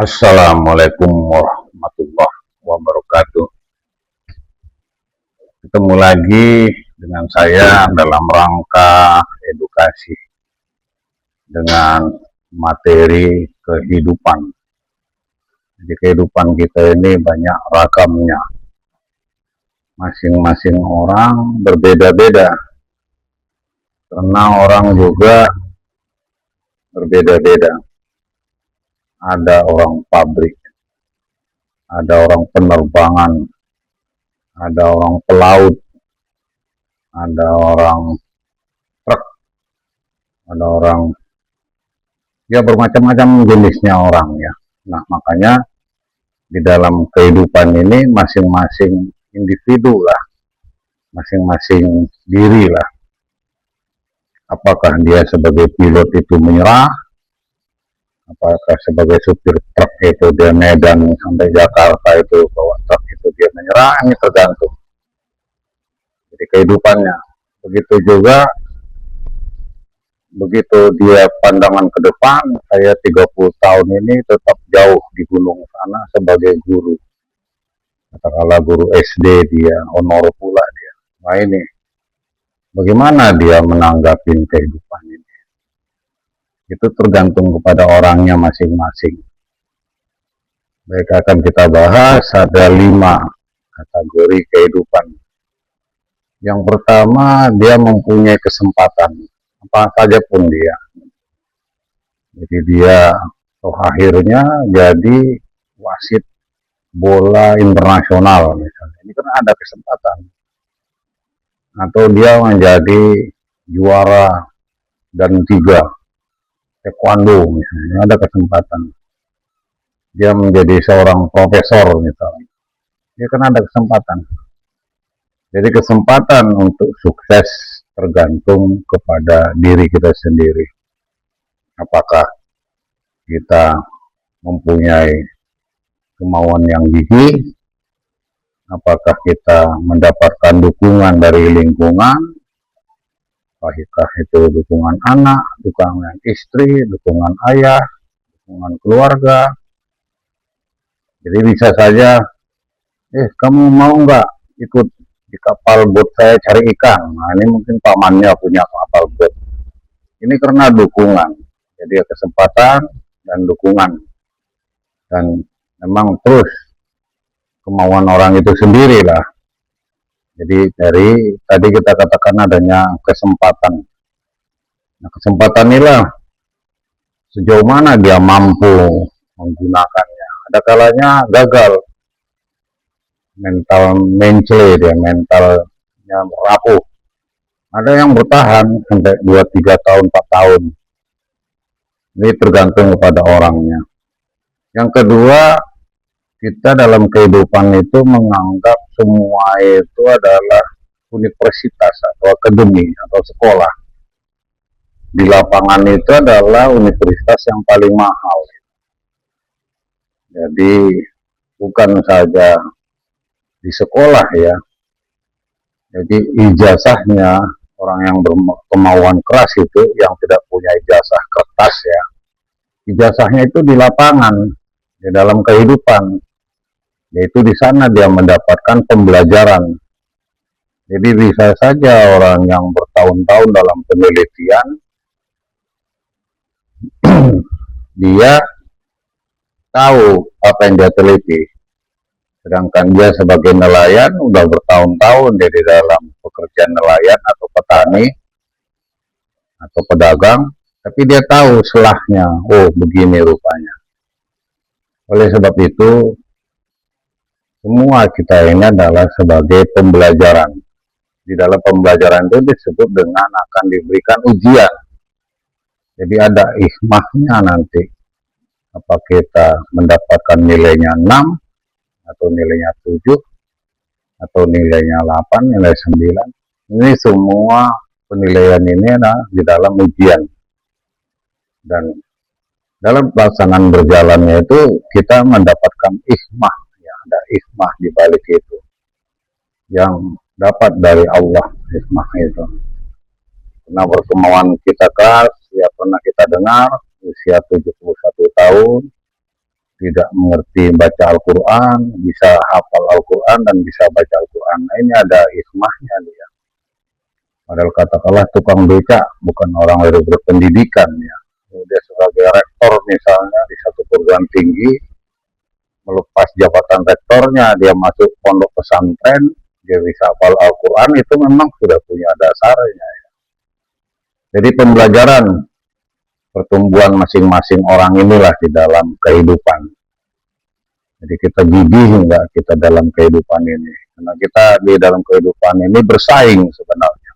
Assalamualaikum warahmatullahi wabarakatuh. Ketemu lagi dengan saya dalam rangka edukasi dengan materi kehidupan. Jadi kehidupan kita ini banyak ragamnya. Masing-masing orang berbeda-beda. Karena orang juga berbeda-beda. Ada orang pabrik, ada orang penerbangan, ada orang pelaut, ada orang truk, ada orang, ya bermacam-macam jenisnya orang ya. Nah makanya di dalam kehidupan ini masing-masing individu lah, masing-masing diri lah. Apakah dia sebagai pilot itu menyerah, apakah sebagai supir truk itu dia Medan sampai Jakarta itu bawa truk itu dia menyerah, ini tergantung. Jadi kehidupannya. Begitu juga, begitu dia pandangan ke depan, saya 30 tahun ini tetap jauh di gunung sana sebagai guru. Katakanlah guru SD dia, honor pula dia. Nah ini, bagaimana dia menanggapi kehidupan ini? Itu tergantung kepada orangnya masing-masing. Baik, akan kita bahas ada 5 kategori kehidupan. Yang pertama, dia mempunyai kesempatan, apa saja pun dia. Jadi dia akhirnya jadi wasit bola internasional misalnya. Ini kan ada kesempatan. Atau dia menjadi juara dan 3 taekwondo misalnya, ada kesempatan. Dia menjadi seorang profesor misalnya. Dia kan ada kesempatan. Jadi kesempatan untuk sukses tergantung kepada diri kita sendiri. Apakah kita mempunyai kemauan yang gigih, apakah kita mendapatkan dukungan dari lingkungan, apakah itu dukungan anak, dukungan istri, dukungan ayah, dukungan keluarga. Jadi bisa saja, kamu mau nggak ikut di kapal bot saya cari ikan? Nah ini mungkin pamannya punya kapal bot. Ini karena dukungan. Jadi kesempatan dan dukungan. Dan memang terus kemauan orang itu sendiri lah. Jadi dari tadi kita katakan adanya kesempatan. Nah kesempatan inilah sejauh mana dia mampu menggunakannya. Ada kalanya gagal. Mental mencele dia, mentalnya rapuh. Ada yang bertahan sampai 2-3 tahun, 4 tahun. Ini tergantung kepada orangnya. Yang kedua, kita dalam kehidupan itu menganggap semua itu adalah universitas atau akademi atau sekolah. Di lapangan itu adalah universitas yang paling mahal. Jadi bukan saja di sekolah ya. Jadi ijazahnya orang yang berkemauan keras itu yang tidak punya ijazah kertas ya. Ijazahnya itu di lapangan, di dalam kehidupan. Yaitu di sana dia mendapatkan pembelajaran. Jadi bisa saja orang yang bertahun-tahun dalam penelitian dia tahu apa yang dia teliti. Sedangkan dia sebagai nelayan udah bertahun-tahun dia di dalam pekerjaan nelayan atau petani atau pedagang, tapi dia tahu selahnya, oh begini rupanya. Oleh sebab itu, semua kita ini adalah sebagai pembelajaran. Di dalam pembelajaran itu disebut dengan akan diberikan ujian. Jadi ada hikmahnya nanti. Apa kita mendapatkan nilainya 6, atau nilainya 7, atau nilainya 8, nilai 9. Ini semua penilaian ini adalah di dalam ujian. Dan dalam pelaksanaan berjalannya itu kita mendapatkan hikmah, ya, ada hikmah di balik itu yang dapat dari Allah, hikmah itu. Karena perkemauan kita keras, ya pernah kita dengar usia 71 tahun tidak mengerti baca Al-Quran, bisa hafal Al-Quran dan bisa baca Al-Quran. Nah, ini ada hikmahnya dia. Padahal katakanlah tukang beca bukan orang yang berpendidikan ya. Dia sebagai rektor misalnya di satu perguruan tinggi, melepas jabatan rektornya, dia masuk pondok pesantren, dia bisa hafal Al-Quran, itu memang sudah punya dasarnya. Jadi pembelajaran pertumbuhan masing-masing orang inilah di dalam kehidupan. Jadi kita gigih enggak kita dalam kehidupan ini. Karena kita di dalam kehidupan ini bersaing sebenarnya.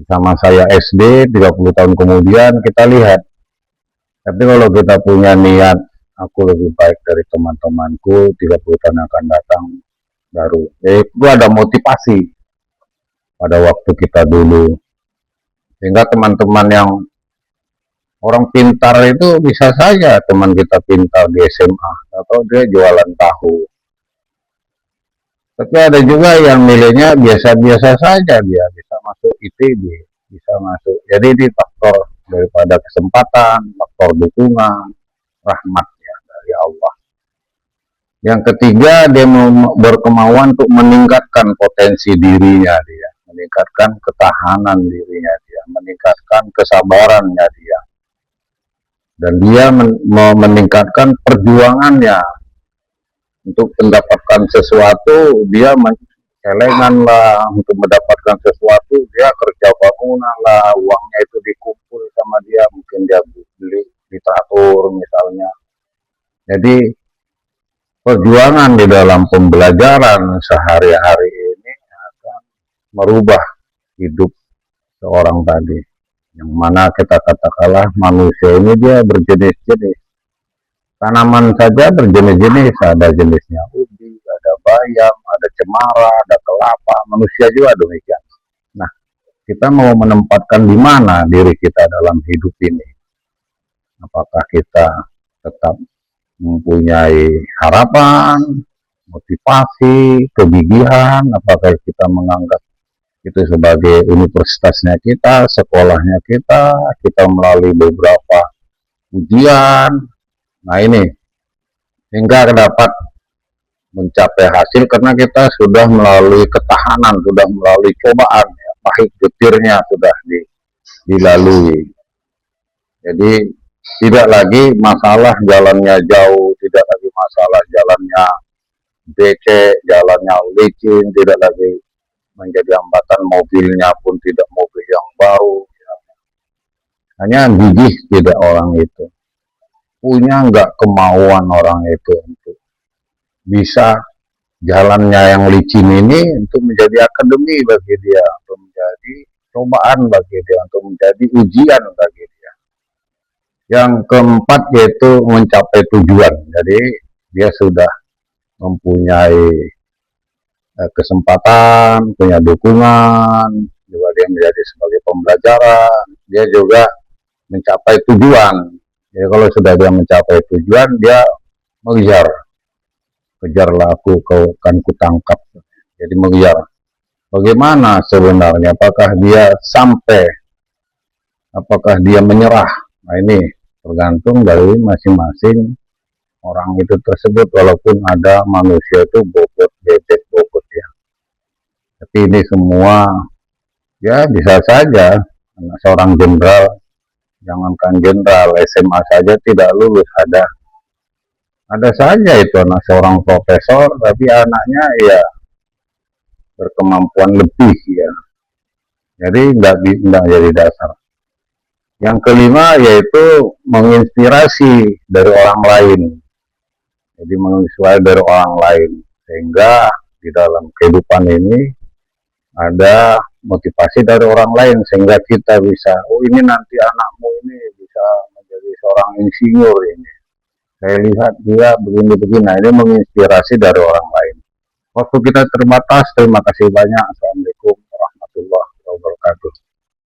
Sama saya SD, 30 tahun kemudian kita lihat. Tapi kalau kita punya niat, aku lebih baik dari teman-temanku, 30 tahun yang akan datang baru. Jadi itu ada motivasi pada waktu kita dulu. Sehingga teman-teman yang orang pintar itu bisa saja teman kita pintar di SMA atau dia jualan tahu. Tapi ada juga yang nilainya biasa-biasa saja, dia bisa masuk ITB, bisa masuk. Jadi ini faktor daripada kesempatan, faktor dukungan, rahmat ya dari Allah. Yang ketiga, dia berkemauan untuk meningkatkan potensi dirinya dia, meningkatkan ketahanan dirinya dia, meningkatkan kesabarannya dia. Dan dia meningkatkan perjuangannya untuk mendapatkan sesuatu. Dia celengan lah untuk mendapatkan sesuatu, dia kerja bangunan lah, uangnya itu dikumpul sama dia, mungkin dia beli literatur misalnya. Jadi perjuangan di dalam pembelajaran sehari-hari ini akan merubah hidup seorang tadi. Yang mana kita katakanlah manusia ini dia berjenis-jenis. Tanaman saja berjenis-jenis, ada jenisnya ubi, ada bayam, ada cemara, ada kelapa, manusia juga demikian. Nah, kita mau menempatkan di mana diri kita dalam hidup ini? Apakah kita tetap mempunyai harapan, motivasi, kegigihan, apakah kita menganggap itu sebagai universitasnya kita, sekolahnya kita melalui beberapa ujian. Nah ini, hingga dapat mencapai hasil karena kita sudah melalui ketahanan, sudah melalui cobaan, ya, pahit getirnya sudah dilalui. Jadi tidak lagi masalah jalannya jauh, tidak lagi masalah jalannya becek, jalannya licin, tidak lagi menjadi hambatan, mobilnya pun tidak mobil yang baru. Ya. Hanya gigih tidak orang itu. Punya nggak kemauan orang itu untuk bisa jalannya yang licin ini untuk menjadi akademi bagi dia, untuk menjadi cobaan bagi dia, untuk menjadi ujian bagi dia. Yang keempat yaitu mencapai tujuan. Jadi dia sudah mempunyai kesempatan, punya dukungan, juga dia menjadi sebagai pembelajaran, dia juga mencapai tujuan. Jadi kalau sudah dia mencapai tujuan, dia mengejar, kejarlah aku, kau akan kutangkap. Jadi mengejar. Bagaimana sebenarnya? Apakah dia sampai? Apakah dia menyerah? Nah ini tergantung dari masing-masing orang itu tersebut, walaupun ada manusia itu bobot, bebek, bobot ya. Tapi ini semua ya bisa saja anak seorang jenderal, jangankan jenderal, SMA saja tidak lulus, ada saja itu anak seorang profesor, tapi anaknya ya berkemampuan lebih ya. Jadi tidak jadi dasar. Yang kelima yaitu menginspirasi dari orang lain. Jadi menginspirasi dari orang lain, sehingga di dalam kehidupan ini ada motivasi dari orang lain, sehingga kita bisa, oh ini nanti anakmu ini bisa menjadi seorang insinyur ini. Saya lihat dia begini-begini, nah ini menginspirasi dari orang lain. Waktu kita terbatas, terima kasih banyak. Assalamualaikum warahmatullahi wabarakatuh.